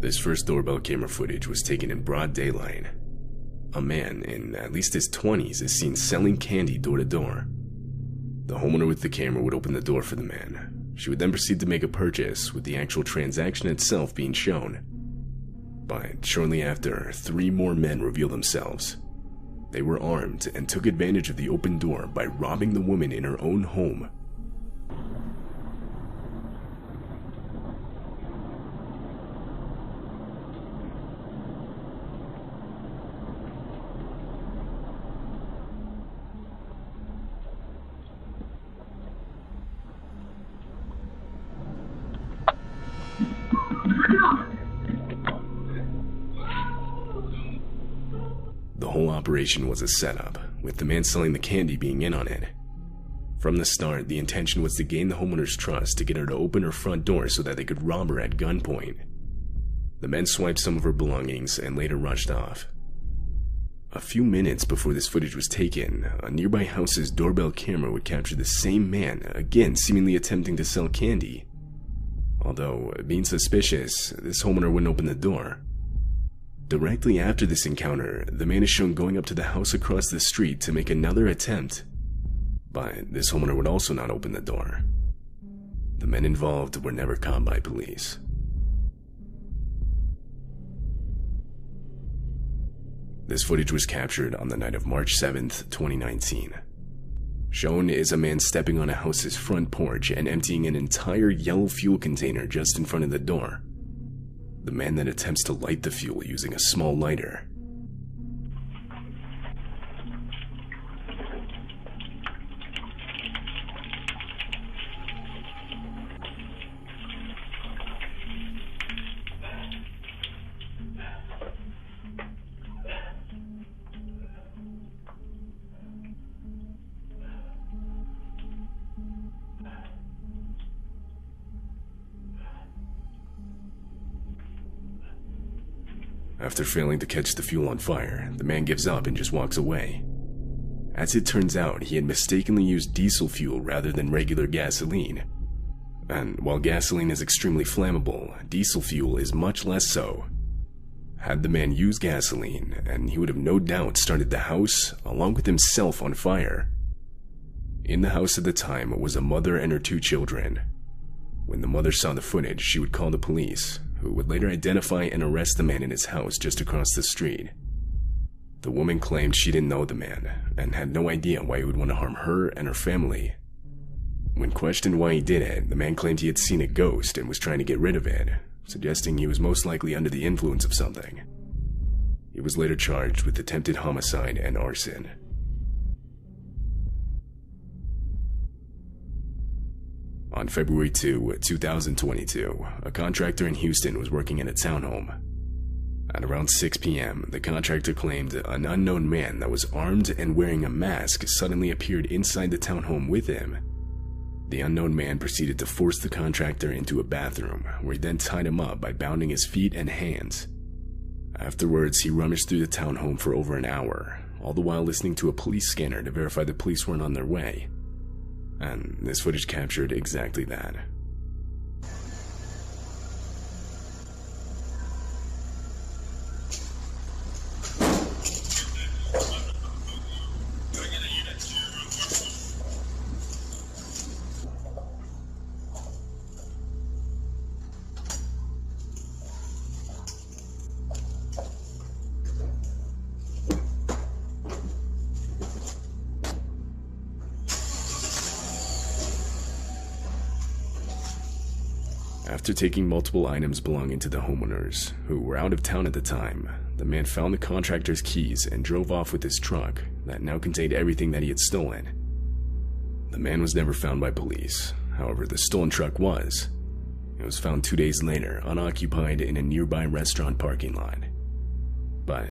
This first doorbell camera footage was taken in broad daylight. A man in at least his 20s is seen selling candy door to door. The homeowner with the camera would open the door for the man. She would then proceed to make a purchase, with the actual transaction itself being shown. But shortly after, 3 more men revealed themselves. They were armed and took advantage of the open door by robbing the woman in her own home. The whole operation was a setup, with the man selling the candy being in on it. From the start, the intention was to gain the homeowner's trust to get her to open her front door so that they could rob her at gunpoint. The men swiped some of her belongings and later rushed off. A few minutes before this footage was taken, a nearby house's doorbell camera would capture the same man, again seemingly attempting to sell candy. Although, being suspicious, this homeowner wouldn't open the door. Directly after this encounter, the man is shown going up to the house across the street to make another attempt. But this homeowner would also not open the door. The men involved were never caught by police. This footage was captured on the night of March 7th, 2019. Shown is a man stepping on a house's front porch and emptying an entire yellow fuel container just in front of the door. The man then attempts to light the fuel using a small lighter. After failing to catch the fuel on fire, the man gives up and just walks away. As it turns out, he had mistakenly used diesel fuel rather than regular gasoline. And while gasoline is extremely flammable, diesel fuel is much less so. Had the man used gasoline, and he would have no doubt started the house, along with himself, on fire. In the house at the time was a mother and her 2 children. When the mother saw the footage, she would call the police, who would later identify and arrest the man in his house just across the street. The woman claimed she didn't know the man, and had no idea why he would want to harm her and her family. When questioned why he did it, the man claimed he had seen a ghost and was trying to get rid of it, suggesting he was most likely under the influence of something. He was later charged with attempted homicide and arson. On February 2, 2022, a contractor in Houston was working at a townhome. At around 6 p.m., the contractor claimed an unknown man that was armed and wearing a mask suddenly appeared inside the townhome with him. The unknown man proceeded to force the contractor into a bathroom, where he then tied him up by bounding his feet and hands. Afterwards, he rummaged through the townhome for over an hour, all the while listening to a police scanner to verify the police weren't on their way. And this footage captured exactly that. After taking multiple items belonging to the homeowners, who were out of town at the time, the man found the contractor's keys and drove off with his truck that now contained everything that he had stolen. The man was never found by police. However, the stolen truck was. It was found 2 days later, unoccupied in a nearby restaurant parking lot. But